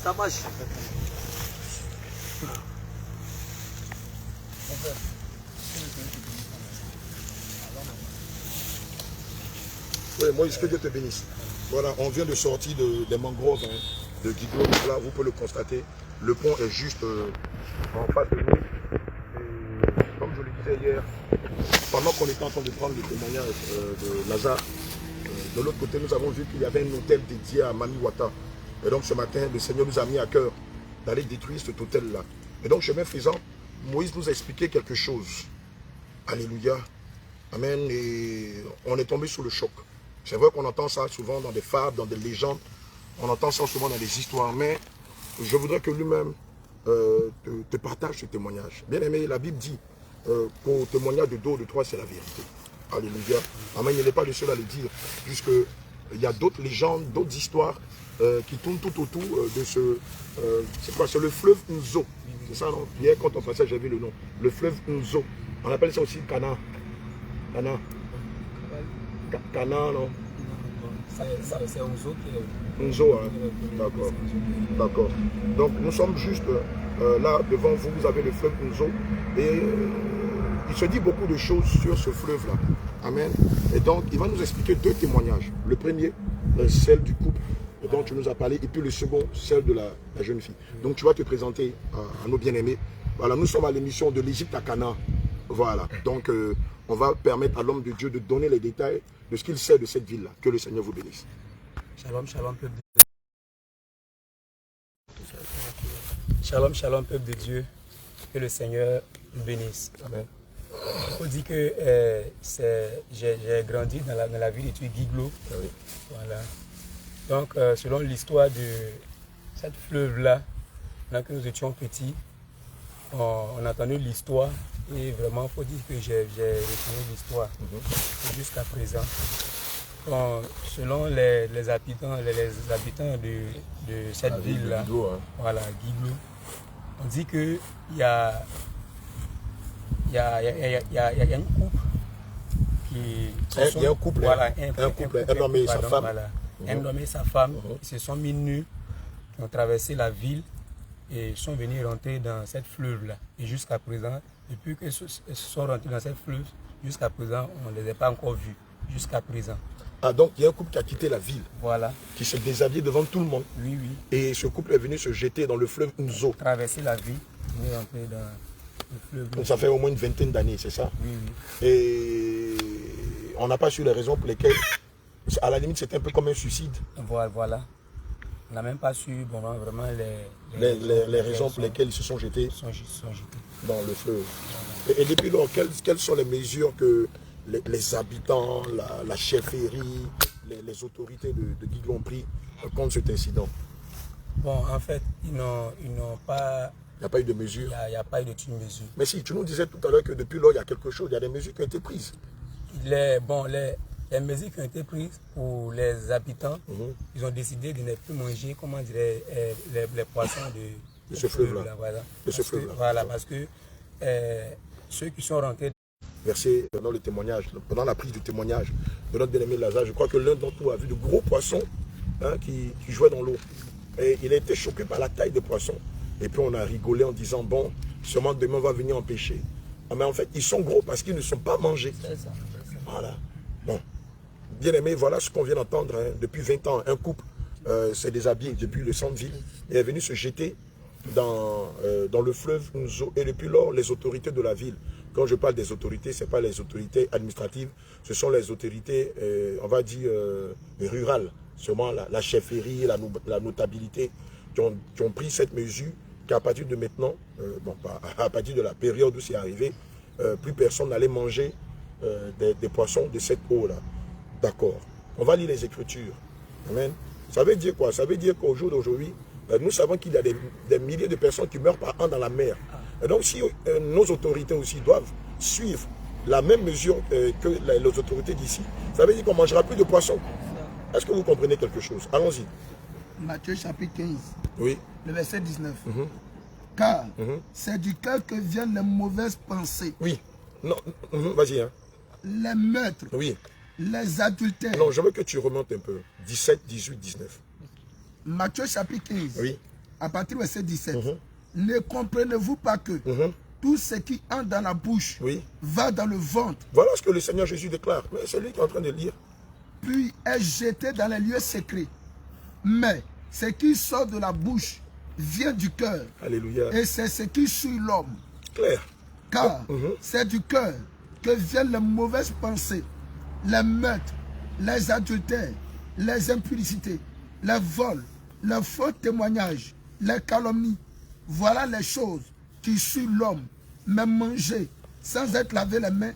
Ça marche. Oui, Moïse, que Dieu te bénisse. Voilà, on vient de sortir des mangroves de Guiglo. Là, vous pouvez le constater. Le pont est juste en face de nous. Et comme je le disais hier, pendant qu'on était en train de prendre le témoignage de Lazare, de l'autre côté, nous avons vu qu'il y avait un hôtel dédié à Mami Wata. Et donc ce matin, le Seigneur nous a mis à cœur d'aller détruire cet hôtel-là. Et donc, chemin faisant, Moïse nous a expliqué quelque chose. Alléluia. Amen. Et on est tombé sous le choc. C'est vrai qu'on entend ça souvent dans des fables, dans des légendes. On entend ça souvent dans des histoires. Mais je voudrais que lui-même te partage ce témoignage. Bien aimé, la Bible dit qu'au témoignage de deux ou de trois, c'est la vérité. Alléluia. Amen. Il n'est pas le seul à le dire. Puisqu'il y a d'autres légendes, d'autres histoires qui tournent tout autour de ce... c'est quoi? C'est le fleuve Nzo. C'est ça, non? Hier, quand on passait, j'avais le nom. Le fleuve Nzo. On appelle ça aussi Cana. Cana. Cana, non? C'est Nzo qui est... Nzo, hein? D'accord. D'accord. Donc, nous sommes juste là, devant vous, vous avez le fleuve Nzo. Et il se dit beaucoup de choses sur ce fleuve-là. Amen. Et donc, il va nous expliquer deux témoignages. Le premier, celle du couple dont tu nous as parlé, et puis le second, celle de la jeune fille. Donc, tu vas te présenter à nos bien-aimés. Voilà, nous sommes à l'émission de l'Égypte à Cana. Voilà. Donc, on va permettre à l'homme de Dieu de donner les détails de ce qu'il sait de cette ville-là. Que le Seigneur vous bénisse. Shalom, shalom, peuple de Dieu. Shalom, shalom, peuple de Dieu. Que le Seigneur nous bénisse. Amen. Il faut dire que j'ai grandi dans la ville de Guiglo. Oui. Voilà. Donc, selon l'histoire de cette fleuve-là, quand nous étions petits, on a entendu l'histoire et vraiment, il faut dire que j'ai retenu l'histoire jusqu'à présent. Bon, selon les habitants de cette ville-là, voilà, Guiglo, on dit qu'il y a une couple qui... Il y a un couple, voilà, un homme et sa femme. Voilà, un homme et sa femme qui se sont mis nus, qui ont traversé la ville et sont venus rentrer dans cette fleuve-là. Et jusqu'à présent, depuis qu'ils sont rentrés dans cette fleuve, jusqu'à présent, on ne les a pas encore vus. Jusqu'à présent. Ah, donc il y a un couple qui a quitté la ville. Voilà. Qui se déshabille devant tout le monde. Oui, oui. Et ce couple est venu se jeter dans le fleuve Nzo. Traverser la ville, venir rentrer dans le fleuve. Donc ça fait au moins une vingtaine d'années, c'est ça? Oui, oui. Et on n'a pas su les raisons pour lesquelles, à la limite, c'était un peu comme un suicide. Voilà. On n'a même pas su vraiment les raisons pour lesquelles ils se sont jetés dans le fleuve. Voilà. Et depuis lors, quelles sont les mesures que les habitants, la chefferie, les autorités de Guiglo ont pris contre cet incident? Bon, en fait, ils n'ont pas... Il n'y a pas eu de mesures? Il n'y a pas eu de mesures. Mais si, tu nous disais tout à l'heure que depuis lors, il y a quelque chose, il y a des mesures qui ont été prises. Les mesures qui ont été prises pour les habitants, ils ont décidé de ne plus manger, comment dirais, les poissons de ce fleuve-là. Voilà. De ce fleuve-là. Voilà, parce que ceux qui sont rentrés... Versé pendant le témoignage, pendant la prise du témoignage de notre bien-aimé Lazare, je crois que l'un d'entre nous a vu de gros poissons qui jouaient dans l'eau. Et il a été choqué par la taille des poissons. Et puis on a rigolé en disant, bon, sûrement demain on va venir en pêcher. Ah, mais en fait, ils sont gros parce qu'ils ne sont pas mangés. C'est ça. Voilà. Bon. Bien aimé, voilà ce qu'on vient d'entendre. Depuis 20 ans, un couple s'est déshabillé depuis le centre-ville et est venu se jeter dans le fleuve Nzo. Et depuis lors, les autorités de la ville, quand je parle des autorités, ce n'est pas les autorités administratives, ce sont les autorités, on va dire, rurales. Sûrement la chefferie, la notabilité qui ont pris cette mesure qu'à partir de maintenant, à partir de la période où c'est arrivé, plus personne n'allait manger des poissons de cette eau-là. D'accord. On va lire les Écritures. Amen. Ça veut dire quoi? Ça veut dire qu'au jour d'aujourd'hui, nous savons qu'il y a des milliers de personnes qui meurent par an dans la mer. Et donc, si nos autorités aussi doivent suivre la même mesure que les autorités d'ici, ça veut dire qu'on ne mangera plus de poissons. Est-ce que vous comprenez quelque chose? Allons-y. Matthieu chapitre 15, oui. Le verset 19. Car c'est du cœur que viennent les mauvaises pensées. Oui. Non. Vas-y. Hein. Les meurtres. Oui. les adultères. Non, je veux que tu remontes un peu. 17, 18, 19. Matthieu chapitre 15, Oui. à partir du verset 17. Ne comprenez-vous pas que tout ce qui entre dans la bouche Oui. va dans le ventre, Voilà ce que le Seigneur Jésus déclare. Mais c'est lui qui est en train de lire. puis est jeté dans les lieux secrets. Mais ce qui sort de la bouche vient du cœur. Alléluia. Et c'est ce qui suit l'homme. Clair. Car c'est du cœur que viennent les mauvaises pensées, les meurtres, les adultères, les impudicités, les vols, les faux témoignages, les calomnies. Voilà les choses qui suivent l'homme. Mais manger sans être lavé les mains,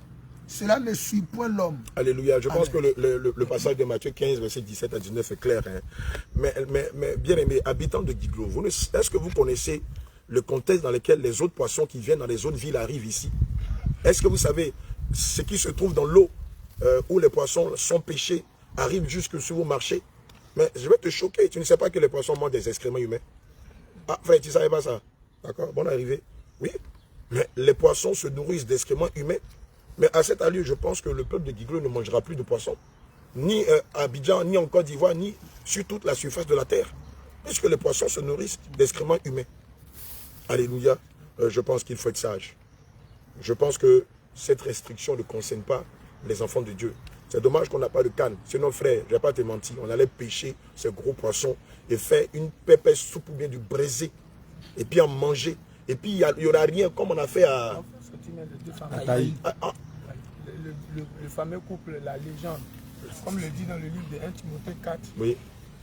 cela ne suit point l'homme. Alléluia. Je pense que Amen. le passage de Matthieu 15, verset 17 à 19 est clair. Hein. Mais bien aimés, habitants de Guiglo, est-ce que vous connaissez le contexte dans lequel les autres poissons qui viennent dans les autres villes arrivent ici? Est-ce que vous savez ce qui se trouve dans l'eau où les poissons sont pêchés arrivent jusque sur vos marchés? Mais je vais te choquer. Tu ne sais pas que les poissons mangent des excréments humains? Ah, frère, tu ne savais pas ça? D'accord, bonne arrivée. Oui, mais les poissons se nourrissent d'excréments humains. Mais à cette allure, je pense que le peuple de Guiglo ne mangera plus de poissons. Ni à Abidjan, ni en Côte d'Ivoire, ni sur toute la surface de la terre. Puisque les poissons se nourrissent d'excréments humains. Alléluia. Je pense qu'il faut être sage. Je pense que cette restriction ne concerne pas les enfants de Dieu. C'est dommage qu'on n'a pas de canne. Sinon, frère, je ne vais pas te mentir, on allait pêcher ces gros poissons et faire une pépère soupe ou bien du braisé. Et puis en manger. Et puis il n'y aura rien comme on a fait à... Le fameux couple, la légende, comme le dit dans le livre de 1 Timothée 4, Oui.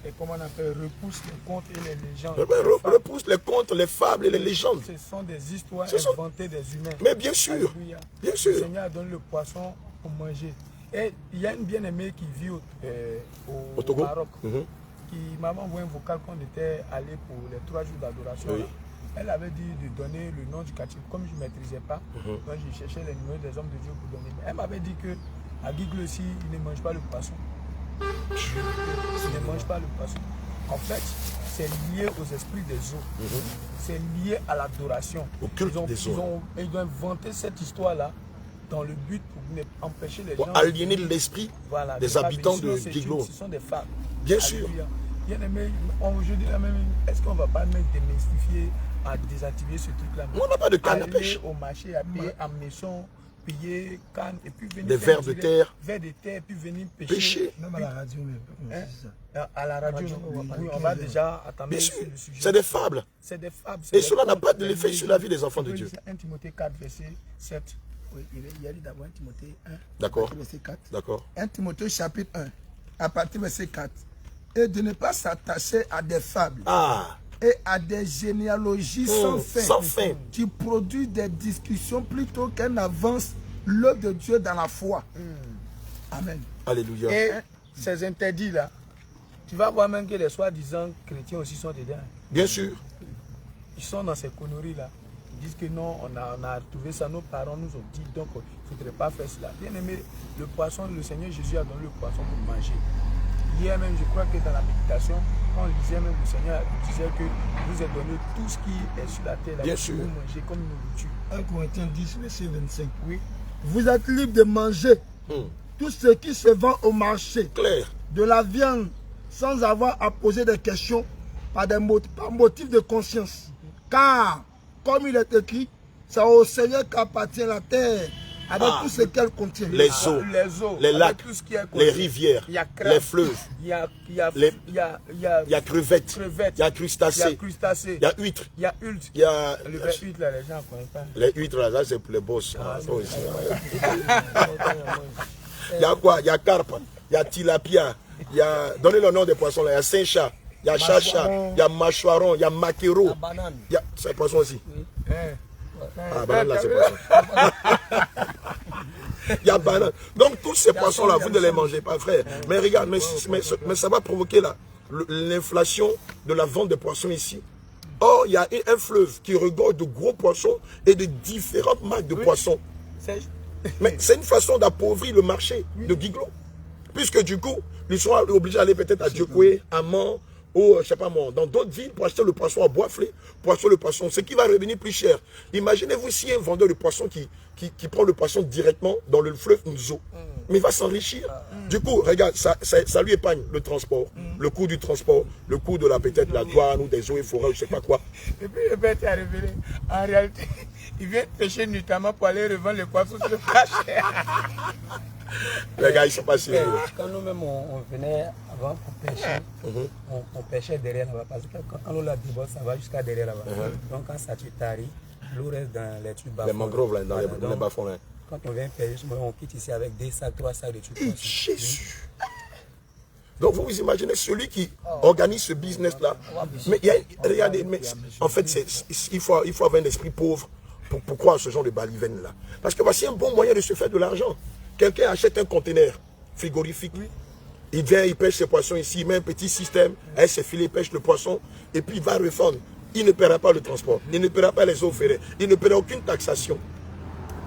et comment on appelle, repousse les contes et les légendes. Repousse les contes, les fables et les légendes. Ce sont des histoires Ce sont- inventées des humains. Mais bien sûr, Alléluia. bien sûr. Le Seigneur donne le poisson pour manger. Et il y a une bien-aimée qui vit Au Togo. Maroc, Mhm. qui m'avait envoyé un vocal quand on était allé pour les 3 jours d'adoration. Oui. là. Elle avait dit de donner le nom du quartier. Comme je ne maîtrisais pas, donc je cherchais les numéros des hommes de Dieu pour donner. Elle m'avait dit qu'à Guiglo aussi, ils ne mangent pas le poisson. Ils ne mangent pas le poisson. En fait, c'est lié aux esprits des eaux. C'est lié à l'adoration. Au culte des eaux. Ils ont inventé cette histoire-là dans le but pour empêcher les gens... Pour aliéner l'esprit Voilà, des habitants de Sinon, Guiglo. Ce sont des femmes. Bien sûr. Alléluia. Bien aimé, je dis la même, est-ce qu'on ne va pas même démystifier, à désactiver ce truc-là? On n'a pas de canne à Aller pêche. au marché, à payer à maison, payer canne, et puis venir... Des faire vers de direct, terre. Vers de terre, puis venir pêcher. Pêcher. Même à la radio, même. Hein? C'est ça. À la radio, Radio, non? on va Oui, pas on va le déjà attendre Bien sur sûr. le sujet. C'est des fables. C'est des fables. Et cela n'a pas de l'effet sur la vie des enfants de Dieu. 1 Timothée 4, verset 7. Oui, il y a dit d'abord 1 Timothée 1, D'accord. verset 4. D'accord. 1 Timothée chapitre 1, à partir du verset 4. Et de ne pas s'attacher à des fables Ah, et à des généalogies sans fin, sans fin. qui produisent des discussions plutôt qu'elles n'avancent l'œuvre de Dieu dans la foi. Amen. Alléluia. Et ces interdits-là, tu vas voir même que les soi-disant chrétiens aussi sont dedans. Bien sûr. Ils sont dans ces conneries-là. Ils disent que non, on a trouvé ça, nos parents nous ont dit, donc il ne faudrait pas faire cela. Bien aimé, le poisson, le Seigneur Jésus a donné le poisson pour manger. Hier même, je crois que dans la méditation, quand on lisait même, le Seigneur disait que vous avez donné tout ce qui est sur la terre, là, Bien pour sûr. vous manger comme nourriture. 1 Corinthiens 10, verset 25. Oui. Vous êtes libre de manger tout ce qui se vend au marché, Clair. de la viande, sans avoir à poser des questions par motif de conscience. Car, comme il est écrit, c'est au Seigneur qu'appartient la terre, avec tout ce qu'elle contient. Les eaux, les avec lacs, tout ce qui est les rivières, il y a crabe, les fleuves, il y a il y a crevettes, il y a crustacés, il y a huîtres, il y a huîtres. il y a... Le vrai huître, là, les gens ne connaissent pas. Les huîtres, là, ça, c'est pour les boss. Ça aussi. Il y a quoi? Il y a carpe, il y a tilapia, il y a... Donnez le nom des poissons là. Il y a saint-chat, il y a chacha, il y a mâchoiron, il y a maquereau. Il y a... C'est poisson aussi. Ah, banane là, c'est poisson. Il y a banane. Donc, tous ces poissons-là, vous ne les mangez pas, frère. Mais regarde, mais ça va provoquer l'inflation de la vente de poissons ici. Or, il y a un fleuve qui regorge de gros poissons et de différentes marques de poissons. Mais c'est une façon d'appauvrir le marché de Guiglo. Puisque du coup, ils seront obligés d'aller peut-être à Diokoué, Amman ou je sais pas moi, dans d'autres villes pour acheter le poisson à Boisflé, pour acheter le poisson, ce qui va revenir plus cher. Imaginez-vous si un vendeur de poisson qui prend le poisson directement dans le fleuve Nzo, mais il va s'enrichir. Du coup, regarde, ça lui épargne le transport, le coût du transport, le coût de peut-être la douane ou des eaux et forêts, je sais pas quoi. Et puis le père est révélé. En réalité, il vient pêcher notamment pour aller revendre les poissons sur le marché. Les gars, ils sont pas sérieux. Quand nous-mêmes on venait avant pour pêcher, on pêchait derrière là-bas. Parce que quand l'eau la déborde, ça va jusqu'à derrière là-bas. Donc quand ça tu tarie, l'eau reste dans les tubes bas. Les mangroves là, dans les bas-fonds là. Quand on vient pêcher, on quitte ici avec 2 sacs, 3 sacs de tubes. Jésus. Donc vous vous imaginez celui qui organise ce business-là. Mais regardez, mais en fait, il faut avoir un esprit pauvre pour croire à ce genre de balivène-là. Parce que voici un bon moyen de se faire de l'argent. Quelqu'un achète un conteneur frigorifique. Il vient, il pêche ses poissons ici, il met un petit système, avec ses filets, il pêche le poisson, et puis il va refendre. Il ne paiera pas le transport, il ne paiera pas les eaux ferrées, il ne paiera aucune taxation.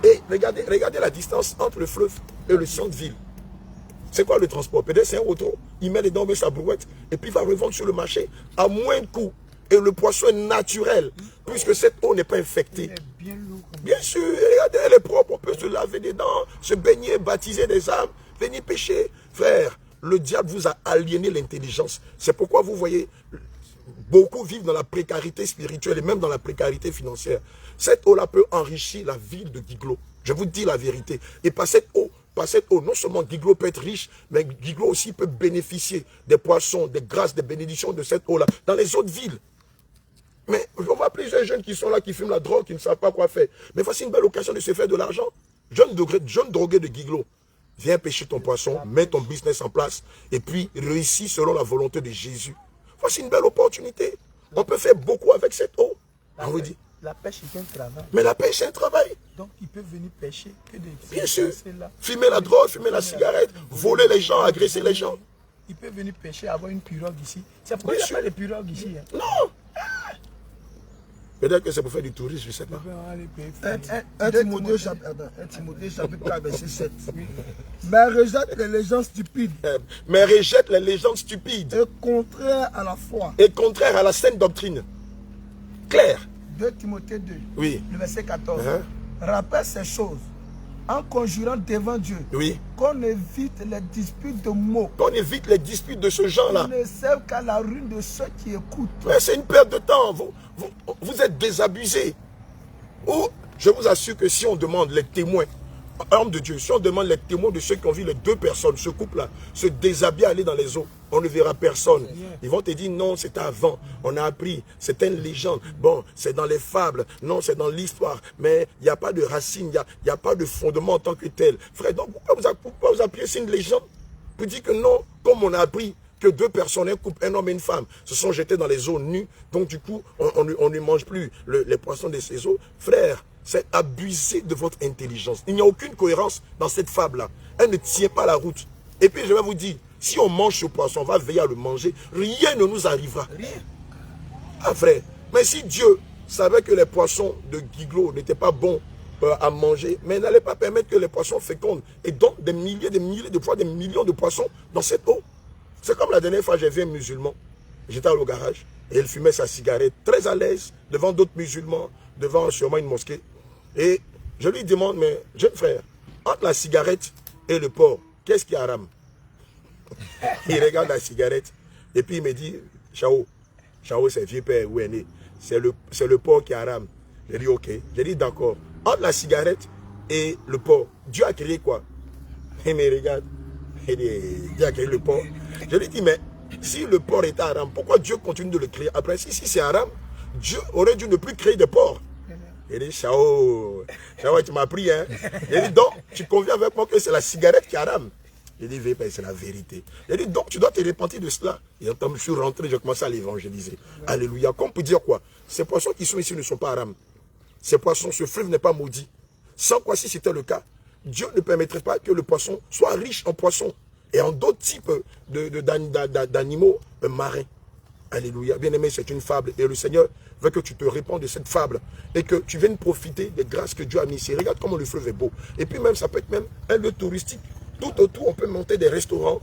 Et regardez la distance entre le fleuve et le centre-ville. C'est quoi le transport? Peut-être c'est un auto, il met dedans sa brouette, et puis il va revendre sur le marché à moins de coût. Et le poisson est naturel, puisque cette eau n'est pas infectée. Bien sûr, regardez, elle est propre, on peut se laver des dents, se baigner, baptiser des âmes, venir pêcher. Frère, le diable vous a aliéné l'intelligence. C'est pourquoi vous voyez, beaucoup vivent dans la précarité spirituelle et même dans la précarité financière. Cette eau-là peut enrichir la ville de Guiglo. Je vous dis la vérité. Et par cette eau, non seulement Guiglo peut être riche, mais Guiglo aussi peut bénéficier des poissons, des grâces, des bénédictions de cette eau-là dans les autres villes. Mais on voit plusieurs jeunes qui sont là, qui fument la drogue, qui ne savent pas quoi faire. Mais voici une belle occasion de se faire de l'argent. Jeune drogué de Guiglo, viens pêcher ton poisson, mets ton business en place, et puis réussis selon la volonté de Jésus. Voici une belle opportunité. On peut faire beaucoup avec cette eau. On vous dit. La pêche est un travail. Mais la pêche, c'est un travail. Donc, ils peuvent venir pêcher que des... Bien sûr. Fumer la drogue, fumer la cigarette, voler les gens, agresser les gens. Ils peuvent venir pêcher, avoir une pirogue ici. C'est pourquoi il n'y a pas de pirogue ici. Hein. Non. Peut-être que c'est pour faire du tourisme, je ne sais pas. 1 Timothée chapitre 4, verset 7. Mais rejette les légendes stupides. Mais rejette les légendes stupides. Et contraire à la foi. Et contraire à la saine doctrine. Claire. 2 Timothée 2, oui. Le verset 14. Rappelle ces choses en conjurant devant Dieu, oui, qu'on évite les disputes de mots. Qu'on évite les disputes de ce genre-là. Qui ne servent qu'à la ruine de ceux qui écoutent. Mais c'est une perte de temps. Vous êtes désabusés. Ou, je vous assure que si on demande les témoins, homme de Dieu, si on demande les témoins de ceux qui ont vu les 2 personnes, ce couple-là, se déshabiller, aller dans les eaux, on ne verra personne. Ils vont te dire non, c'était avant, on a appris, c'était une légende. Bon, c'est dans les fables, non, c'est dans l'histoire, mais il n'y a pas de racine, il n'y a pas de fondement en tant que tel. Frère, donc pourquoi vous appuyez sur une légende? Vous dites que non, comme on a appris que 2 personnes, un couple, un homme et une femme, se sont jetés dans les eaux nues, donc du coup, on ne mange plus les poissons de ces eaux. Frère, c'est abuser de votre intelligence. Il n'y a aucune cohérence dans cette fable-là. Elle ne tient pas la route. Et puis je vais vous dire, si on mange ce poisson, on va veiller à le manger, rien ne nous arrivera. Rien. Ah frère, mais si Dieu savait que les poissons de Guiglo n'étaient pas bons à manger, mais il n'allait pas permettre que les poissons fécondent. Et donc des milliers de fois, des millions de poissons dans cette eau. C'est comme la dernière fois, j'ai vu un musulman. J'étais au garage et il fumait sa cigarette très à l'aise devant d'autres musulmans, devant sûrement une mosquée. Et je lui demande, mais jeune frère, entre la cigarette et le porc, qu'est-ce qui est haram? Il regarde la cigarette et puis il me dit, Chao, c'est vieux père, où est né? C'est le porc qui est haram. J'ai dit, ok. J'ai dit, d'accord. Entre la cigarette et le porc, Dieu a créé quoi? Il me regarde. Il dit, Dieu a créé le porc. Je lui dis, mais si le porc était haram, pourquoi Dieu continue de le créer? Après, si c'est haram, Dieu aurait dû ne plus créer de porc. Il dit, Chao, tu m'as pris, hein? Il dit, donc, tu conviens avec moi que c'est la cigarette qui est haram? Il dit, c'est la vérité. Il dit, donc, tu dois te repentir de cela. Et quand je suis rentré, j'ai commencé à l'évangéliser. Alléluia. Comme peut dire quoi? Ces poissons qui sont ici ne sont pas haram. Ces poissons, ce fleuve n'est pas maudit. Sans quoi, si c'était le cas, Dieu ne permettrait pas que le poisson soit riche en poissons et en d'autres types d'animaux marins. Alléluia. Bien-aimé, c'est une fable. Et le Seigneur veut que tu te répandes de cette fable et que tu viennes profiter des grâces que Dieu a mis ici. Regarde comment le fleuve est beau. Et puis même, ça peut être même un lieu touristique. Tout autour, on peut monter des restaurants,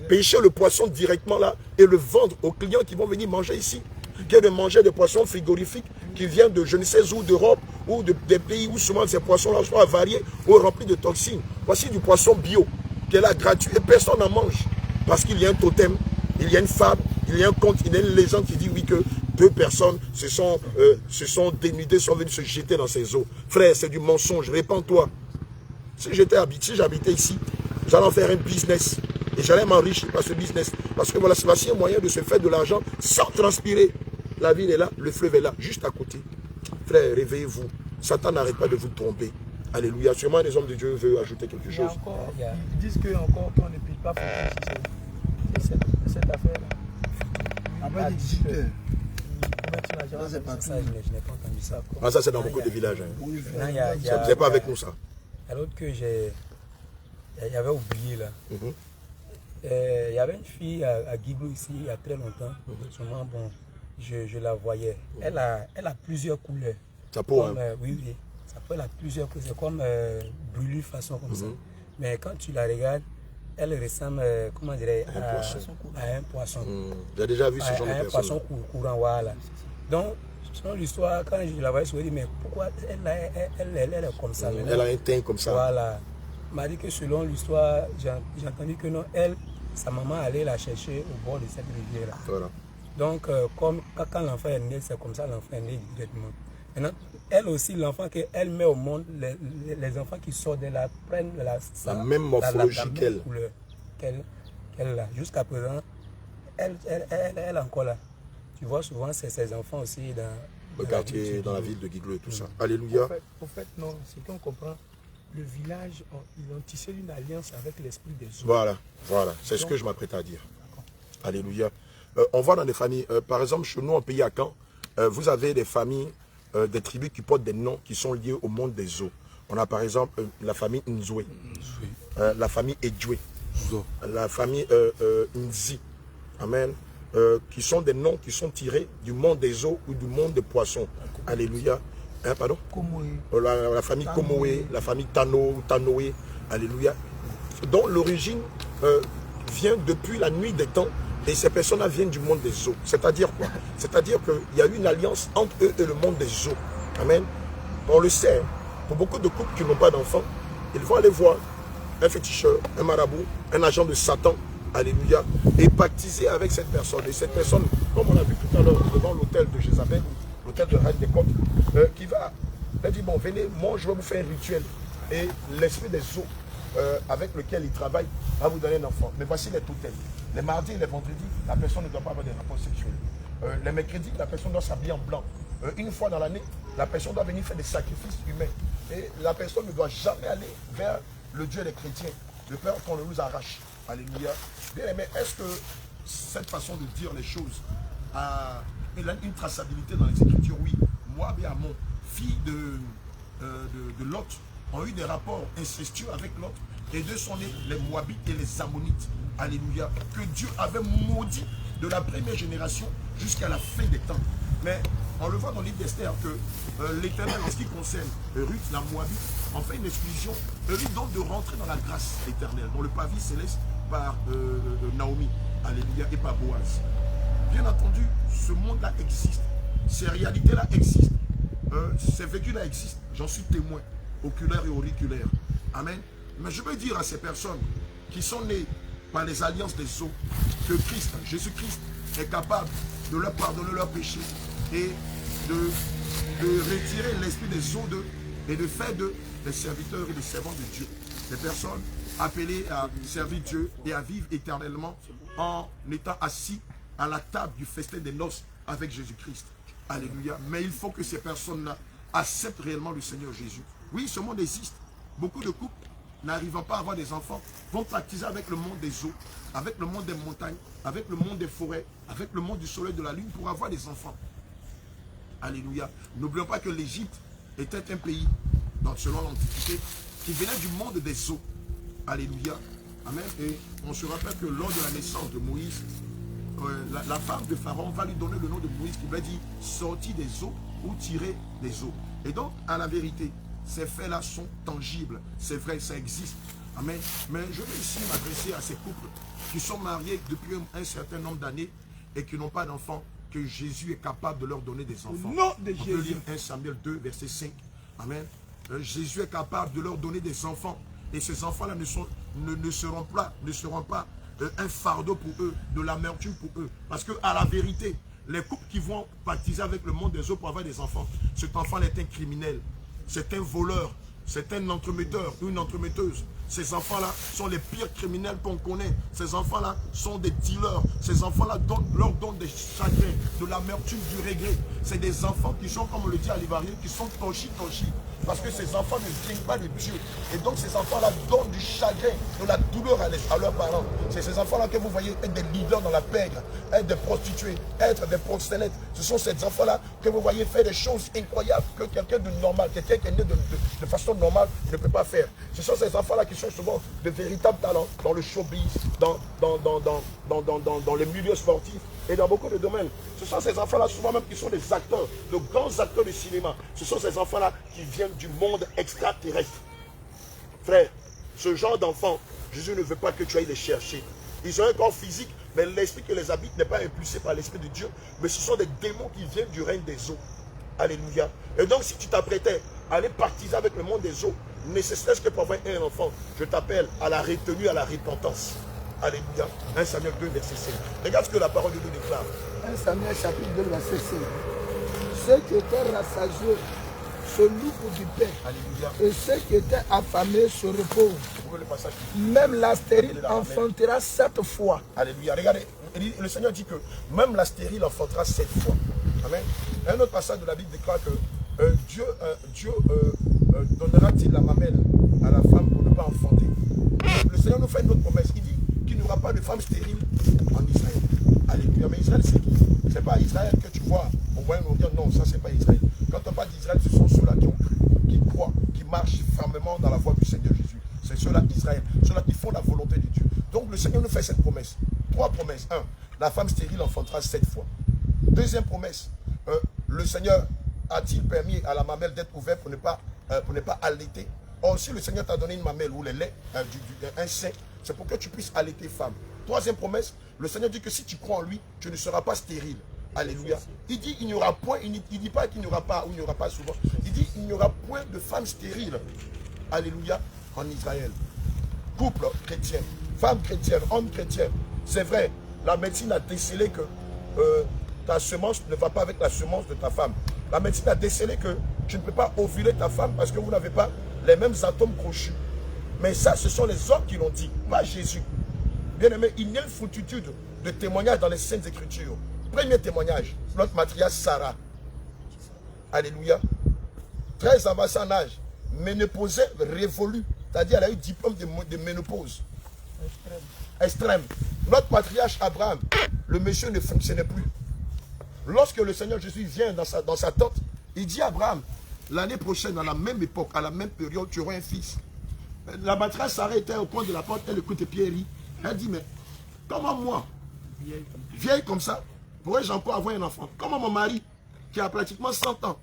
pêcher le poisson directement là et le vendre aux clients qui vont venir manger ici. Que de manger des poissons frigorifiques qui viennent de je ne sais où, d'Europe ou des pays où souvent ces poissons-là sont avariés ou remplis de toxines. Voici du poisson bio qui est là gratuit et personne n'en mange. Parce qu'il y a un totem, il y a une fable, il y a un conte, il y a une légende qui dit oui que 2 personnes se sont dénudées, sont venues se jeter dans ces eaux. Frère, c'est du mensonge, répands-toi. Si j'habitais ici, j'allais en faire un business. Et j'allais m'enrichir par ce business. Parce que voilà, c'est voici un moyen de se faire de l'argent sans transpirer. La ville est là, le fleuve est là, juste à côté. Frère, réveillez-vous. Satan n'arrête pas de vous tromper. Alléluia. Sûrement les hommes de Dieu veulent ajouter quelque chose. Ils disent que encore qu'on ne pile pas, c'est cette affaire-là. Après 18 heures. Ça, je n'ai pas entendu ça. Ah, ça, c'est dans beaucoup de villages. Hein. Vous n'êtes pas avec nous, ça. L'autre que j'avais oublié là. Il y avait une fille à Guiglou ici il y a très longtemps. Sûrement, bon, je la voyais. Elle a plusieurs couleurs. Sa peau, comme, oui. Sa peau, elle a plusieurs couleurs. C'est comme brûlure façon comme ça. Mais quand tu la regardes, elle ressemble, comment dirais à un poisson. J'ai déjà vu ce genre de personne. Un poisson courant, voilà. Donc, selon l'histoire, quand je la voyais, je me dis, mais pourquoi elle est comme ça? Elle a un teint comme ça. Voilà. Elle m'a dit que selon l'histoire, j'ai entendu que non, sa maman allait la chercher au bord de cette rivière-là. Voilà. Donc, comme quand l'enfant est né, c'est comme ça, l'enfant est né directement. Maintenant, elle aussi, l'enfant qu'elle met au monde, les enfants qui sortent de là prennent la même morphologie qu'elle a. Jusqu'à présent, elle est encore là. Tu vois, souvent, c'est ses enfants aussi dans le quartier, dans la ville de Guiglou et tout ça. Alléluia. Au fait, non, c'est qu'on comprend. Le village, ils ont tissé une alliance avec l'esprit des eaux. Voilà. C'est ce que je m'apprête à dire. Alléluia. On voit dans des familles, par exemple, chez nous, en pays à Caen, vous avez des familles, des tribus qui portent des noms qui sont liés au monde des eaux. On a par exemple la famille Nzoué, la famille Edjoué, la famille Nzi. Amen. Qui sont des noms qui sont tirés du monde des eaux ou du monde des poissons. Alléluia. Hein, pardon? La famille Komoé, la famille Tanoé. Alléluia. Dont l'origine vient depuis la nuit des temps. Et ces personnes-là viennent du monde des eaux. C'est-à-dire quoi? C'est-à-dire qu'il y a eu une alliance entre eux et le monde des eaux. Amen. On le sait, pour beaucoup de couples qui n'ont pas d'enfants, ils vont aller voir un féticheur, un marabout, un agent de Satan, alléluia, et pactiser avec cette personne. Et cette personne, comme on l'a vu tout à l'heure devant l'hôtel de Jézabel, l'hôtel de Reine des Côtes, qui va, elle dit, bon, venez, moi je vais vous faire un rituel. Et l'esprit des eaux avec lequel il travaille va vous donner un enfant. Mais voici les totems. Les mardis et les vendredis, la personne ne doit pas avoir des rapports sexuels. Les mercredis, la personne doit s'habiller en blanc. Une fois dans l'année, la personne doit venir faire des sacrifices humains. Et la personne ne doit jamais aller vers le Dieu des chrétiens, de peur qu'on le nous arrache. Alléluia. Bien aimé, est-ce que cette façon de dire les choses a une traçabilité dans les Écritures? Oui. Moab et Ammon, filles de Lot, ont eu des rapports incestueux avec Lot. Et d'eux sont nés les Moabites et les Ammonites. Alléluia. Que Dieu avait maudit de la première génération jusqu'à la fin des temps. Mais on le voit dans le livre d'Esther que l'Éternel, en ce qui concerne Ruth, la Moabite, en fait une exclusion, lui donne de rentrer dans la grâce éternelle, dans le pavis céleste par Naomi, alléluia, et par Boaz. Bien entendu, ce monde-là existe, ces réalités-là existent, ces vécus-là existent, j'en suis témoin, oculaire et auriculaire. Amen. Mais je veux dire à ces personnes qui sont nées par les alliances des eaux, que Christ, Jésus-Christ, est capable de leur pardonner leurs péchés et de retirer l'esprit des eaux d'eux et de faire d'eux des serviteurs et des servants de Dieu. Des personnes appelées à servir Dieu et à vivre éternellement en étant assis à la table du festin des noces avec Jésus-Christ. Alléluia. Mais il faut que ces personnes-là acceptent réellement le Seigneur Jésus. Oui, ce monde existe. Beaucoup de couples n'arrivant pas à avoir des enfants vont pratiquer avec le monde des eaux, avec le monde des montagnes, avec le monde des forêts, avec le monde du soleil et de la lune pour avoir des enfants. Alléluia. N'oublions pas que l'Égypte était un pays, selon l'Antiquité, qui venait du monde des eaux. Alléluia. Amen. Et on se rappelle que lors de la naissance de Moïse, la femme de Pharaon va lui donner le nom de Moïse qui veut dire sorti des eaux ou tiré des eaux. Et donc, à la vérité, ces faits-là sont tangibles. C'est vrai, ça existe. Amen. Mais je vais ici m'adresser à ces couples qui sont mariés depuis un certain nombre d'années et qui n'ont pas d'enfants, que Jésus est capable de leur donner des enfants. Au nom de On peut lire 1 Samuel 2, verset 5. Amen. Jésus est capable de leur donner des enfants. Et ces enfants-là ne seront pas un fardeau pour eux, de l'amertume pour eux. Parce qu'à la vérité, les couples qui vont baptiser avec le monde des eaux pour avoir des enfants, cet enfant est un criminel, c'est un voleur, c'est un entremetteur, une entremetteuse. Ces enfants-là sont les pires criminels qu'on connaît. Ces enfants-là sont des dealers. Ces enfants-là leur donnent des chagrins, de l'amertume, du regret. C'est des enfants qui sont, comme on le dit à l'Ivoirien, qui sont toshi. Parce que ces enfants ne viennent pas de Dieu. Et donc ces enfants-là donnent du chagrin, de la douleur à leurs parents. C'est ces enfants-là que vous voyez être des leaders dans la pègre, être des prostituées, être des proxénètes. Ce sont ces enfants-là que vous voyez faire des choses incroyables que quelqu'un de normal, quelqu'un qui est né de façon normale ne peut pas faire. Ce sont ces enfants-là qui sont souvent de véritables talents dans le showbiz, dans les milieux sportifs et dans beaucoup de domaines. Ce sont ces enfants-là souvent même qui sont des acteurs, de grands acteurs de cinéma. Ce sont ces enfants-là qui viennent du monde extraterrestre. Frère, ce genre d'enfants, Jésus ne veut pas que tu ailles les chercher. Ils ont un corps physique, mais l'esprit qui les habite n'est pas impulsé par l'esprit de Dieu, mais ce sont des démons qui viennent du règne des eaux. Alléluia. Et donc si tu t'apprêtais à aller baptiser avec le monde des eaux, nécessaire que pour avoir un enfant, je t'appelle à la retenue, à la repentance. Alléluia. 1 Samuel 2, verset 5. Regarde ce que la parole de Dieu déclare. 1 Samuel chapitre 2, verset 5. Ceux qui étaient rassasiés se louent pour du pain. Alléluia. Et ceux qui étaient affamés se reposent. Le passage. Même la stérile enfantera 7 fois. Alléluia. Regardez, le Seigneur dit que même la stérile enfantera 7 fois. Amen. Un autre passage de la Bible déclare que Dieu donnera-t-il la mamelle à la femme pour ne pas enfanter. Le Seigneur nous fait une autre promesse. Il dit qu'il n'y aura pas de femme stérile en Israël. Alléluia. Mais Israël, c'est qui? Ce n'est pas Israël que tu vois au Moyen-Orient. Non, ça, c'est pas Israël. Quand on parle d'Israël, ce sont ceux-là qui ont cru, qui croient, qui marchent fermement dans la voie du Seigneur Jésus. C'est ceux-là Israël, ceux-là qui font la volonté de Dieu. Donc le Seigneur nous fait cette promesse. 3 promesses. 1. La femme stérile enfantera 7 fois. Deuxième promesse. Le Seigneur a-t-il permis à la mamelle d'être ouverte pour ne pas allaiter? Or, si le Seigneur t'a donné une mamelle ou le lait, un sein, c'est pour que tu puisses allaiter femme. Troisième promesse, le Seigneur dit que si tu crois en lui, tu ne seras pas stérile. Alléluia. Il dit il n'y aura point, il ne dit pas qu'il n'y aura pas ou il n'y aura pas souvent. Il dit il n'y aura point de femme stérile. Alléluia. En Israël. Couple chrétien, femme chrétienne, homme chrétien. C'est vrai, la médecine a décelé que ta semence ne va pas avec la semence de ta femme. La médecine a décelé que tu ne peux pas ovuler ta femme parce que vous n'avez pas les mêmes atomes crochus. Mais ça, ce sont les hommes qui l'ont dit, pas Jésus. Bien aimé, il y a une foultitude de témoignages dans les Saintes Écritures. Premier témoignage, notre matriarche Sarah. Alléluia. Très avancée en âge, ménopausée révolue. C'est-à-dire, elle a eu diplôme de ménopause. Extrême. Notre patriarche Abraham, le monsieur ne fonctionnait plus. Lorsque le Seigneur Jésus vient dans sa tente, il dit à Abraham, l'année prochaine, à la même époque, à la même période, tu auras un fils. La matriarche Sarah était au coin de la porte, elle écoute Pierre. Elle dit, mais comment moi, vieille comme ça, pourrais-je encore avoir un enfant? Comment mon mari, qui a pratiquement 100 ans,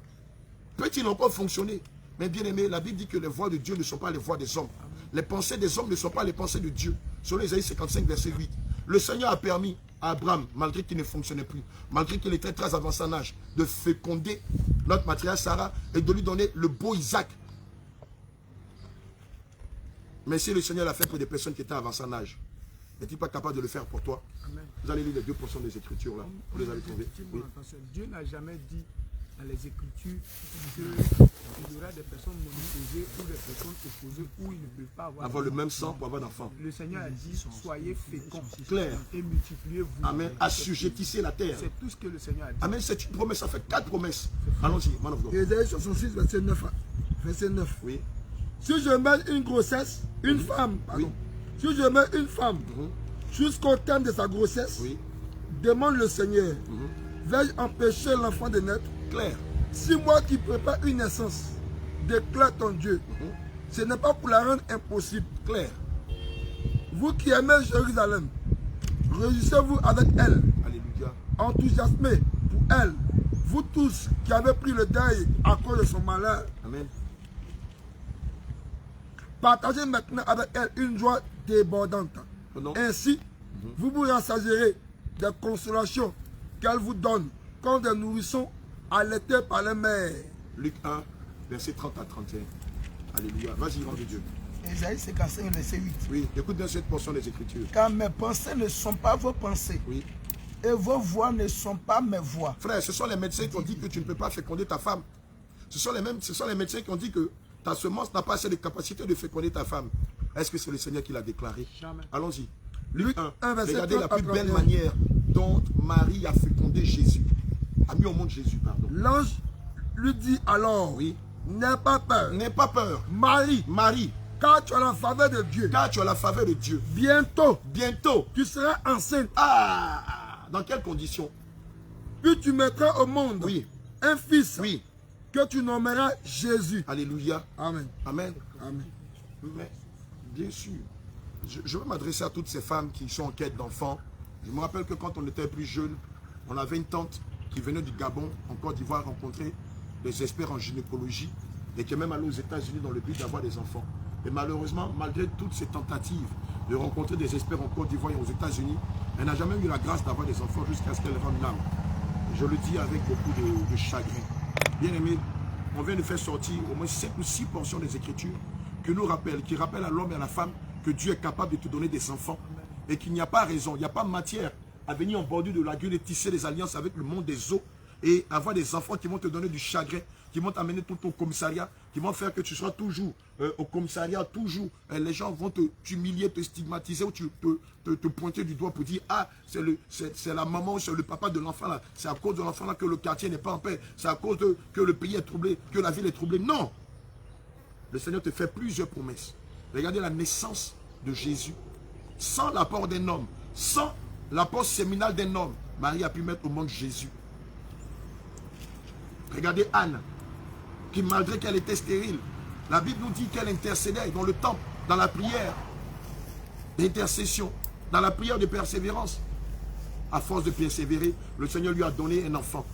peut-il encore fonctionner? Mais bien aimé, la Bible dit que les voies de Dieu ne sont pas les voies des hommes. Les pensées des hommes ne sont pas les pensées de Dieu. Selon Isaïe 55, verset 8. Le Seigneur a permis à Abraham, malgré qu'il ne fonctionnait plus, malgré qu'il était très avancé en âge, de féconder notre matriarche Sarah et de lui donner le beau Isaac. Mais si le Seigneur l'a fait pour des personnes qui étaient avancées en âge, n'est-il pas capable de le faire pour toi? Amen. Vous allez lire les 2% des Écritures là. Vous les avez trouvés. Oui. Dieu n'a jamais dit dans les Écritures qu'il y aura des personnes monoposées ou des personnes opposées où ils ne peuvent pas avoir le même sang pour avoir d'enfants. Le Seigneur a dit soyez féconds clair et multipliez-vous. Amen. Assujettissez la terre. C'est tout ce que le Seigneur a dit. Amen. C'est une promesse. Ça fait 4 promesses. Allons-y, man of God. Ésaïe 66, verset 9. Verset 9. Oui. Si je mets une grossesse, une femme, pardon. Oui. Si je mets une femme jusqu'au terme de sa grossesse, oui. Demande le Seigneur, vais-je empêcher l'enfant de naître? Clair. Si moi qui prépare une naissance, déclare ton Dieu, ce n'est pas pour la rendre impossible. Clair. Vous qui aimez Jérusalem, réjouissez-vous avec elle. Alléluia. Enthousiasmez pour elle. Vous tous qui avez pris le deuil à cause de son malheur. Amen. Partagez maintenant avec elle une joie débordante. Ainsi, vous vous rassasierez des consolations qu'elle vous donne comme des nourrissons allaités par les mères. Luc 1, verset 30 à 31. Alléluia. Vas-y, rends de Dieu. Isaïe 55, verset 8. Oui, écoute bien cette portion des Écritures. Car mes pensées ne sont pas vos pensées. Oui. Et vos voix ne sont pas mes voix. Frère, ce sont les médecins qui ont dit que tu ne peux pas féconder ta femme. Ce sont les médecins qui ont dit que ta semence n'a pas assez de capacité de féconder ta femme. Est-ce que c'est le Seigneur qui l'a déclaré? Jamais. Allons-y. Luc 1, verset regardez la 30 à plus belle 31. manière dont Marie a fécondé Jésus. A mis au monde Jésus, pardon. L'ange lui dit alors, Oui. n'aie pas peur, N'aie pas peur. Marie, Marie, car tu as la faveur de Dieu. car tu as la faveur de Dieu. Bientôt, Bientôt. tu seras enceinte, Ah! Dans quelles conditions? puis tu mettras au monde Oui. un fils Oui. que tu nommeras Jésus. Alléluia. Amen. Amen. Amen. Mais, bien sûr, je veux m'adresser à toutes ces femmes qui sont en quête d'enfants. Je me rappelle que quand on était plus jeune, on avait une tante qui venait du Gabon, en Côte d'Ivoire, rencontrer des experts en gynécologie et qui est même allée aux États-Unis dans le but d'avoir des enfants. Et malheureusement, malgré toutes ces tentatives de rencontrer des experts en Côte d'Ivoire et aux États-Unis, elle n'a jamais eu la grâce d'avoir des enfants jusqu'à ce qu'elle rende l'âme. Je le dis avec beaucoup de chagrin. Bien aimé, on vient de faire sortir au moins 7 ou 6 portions des Écritures qui rappellent à l'homme et à la femme que Dieu est capable de te donner des enfants et qu'il n'y a pas raison, il n'y a pas matière à venir en bordure de la gueule et tisser des alliances avec le monde des eaux et avoir des enfants qui vont te donner du chagrin, qui vont t'amener tout au commissariat, qui vont faire que tu seras toujours au commissariat, toujours. Les gens vont t'humilier, te stigmatiser ou te pointer du doigt pour dire « Ah, c'est la maman ou c'est le papa de l'enfant là. C'est à cause de l'enfant là que le quartier n'est pas en paix. C'est à cause que le pays est troublé, que la ville est troublée. » Non! Le Seigneur te fait plusieurs promesses. Regardez la naissance de Jésus. Sans l'apport d'un homme, sans l'apport séminal d'un homme, Marie a pu mettre au monde Jésus. Regardez Anne, qui malgré qu'elle était stérile, la Bible nous dit qu'elle intercédait dans le temple, dans la prière d'intercession, dans la prière de persévérance. À force de persévérer, le Seigneur lui a donné un enfant.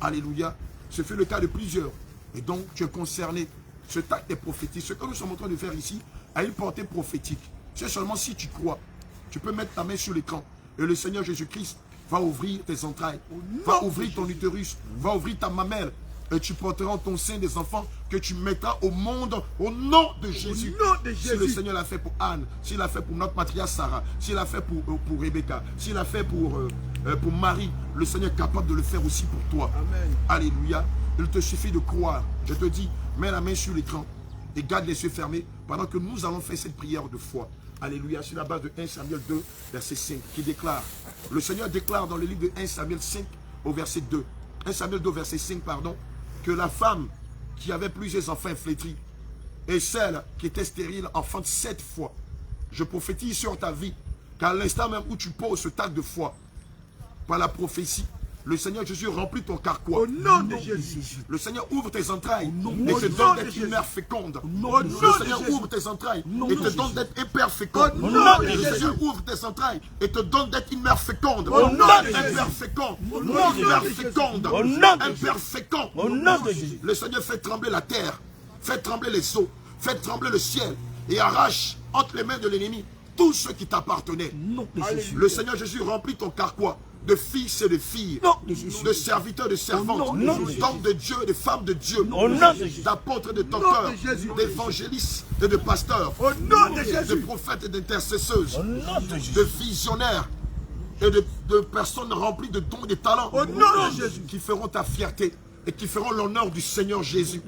Alléluia. Ce fut le cas de plusieurs. Et donc, tu es concerné. Ce acte est prophétique. Ce que nous sommes en train de faire ici a une portée prophétique. C'est seulement si tu crois. Tu peux mettre ta main sur l'écran. Et le Seigneur Jésus-Christ va ouvrir tes entrailles. Va ouvrir ton utérus. Va ouvrir ta mamelle. Et tu porteras en ton sein des enfants que tu mettras au monde au nom de Jésus. Au nom de Jésus. Si le Seigneur l'a fait pour Anne, s'il l'a fait pour notre matriarche Sarah, s'il l'a fait pour Rebecca, s'il l'a fait pour Marie, le Seigneur est capable de le faire aussi pour toi. Amen. Alléluia. Il te suffit de croire. Je te dis, mets la main sur l'écran et garde les yeux fermés pendant que nous allons faire cette prière de foi. Alléluia. Sur la base de 1 Samuel 2, verset 5, qui déclare. Le Seigneur déclare dans le livre de 1 Samuel 5, au verset 2. 1 Samuel 2, verset 5, pardon. Que la femme qui avait plusieurs enfants flétris et celle qui était stérile enfante 7 fois. Je prophétise sur ta vie qu'à l'instant même où tu poses ce acte de foi, par la prophétie, le Seigneur Jésus remplit ton carquois. Au nom de Jésus. Le Seigneur ouvre tes entrailles et au te nom donne de d'être Jésus. une mère féconde. nom Le de Seigneur Jésus. ouvre tes entrailles et te donne d'être un père fécond. Au nom de Le Jésus. Seigneur ouvre tes entrailles et te donne d'être une mère féconde. Au nom de Un Jésus. père fécond. Au nom Une de mère Jésus. féconde. Au nom de Un Jésus. père fécond. Au nom de Jésus. Le Seigneur fait trembler la terre, fait trembler les eaux, fait trembler le ciel et arrache entre les mains de l'ennemi tout ce qui t'appartenait. Non de Jésus. Le Seigneur Jésus remplit ton carquois de fils et de filles, Non de Jésus. de serviteurs, de servantes, Au nom de d'hommes de Dieu, de femmes de Dieu, Au nom de Jésus. d'apôtres, de docteurs, de Jésus. d'évangélistes et de pasteurs, Au nom de de Jésus. prophètes et d'intercesseuses, Au nom de Jésus. de visionnaires et de personnes remplies de dons et de talents Au nom de Jésus. qui feront ta fierté et qui feront l'honneur du Seigneur Jésus.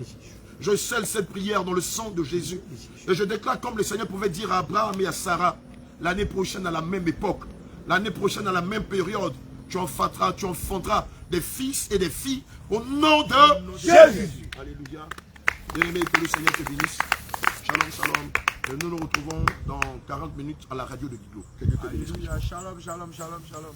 Je scelle cette prière dans le sang de Jésus. Et je déclare comme le Seigneur pouvait dire à Abraham et à Sarah, l'année prochaine à la même époque, l'année prochaine à la même période, tu enfanteras des fils et des filles au nom de Jésus. Alléluia. Bien-aimé, que le Seigneur te bénisse. Shalom, shalom. Et nous nous retrouvons dans 40 minutes à la radio de Guido. Que Dieu te bénisse. Alléluia. Shalom, shalom, shalom, shalom.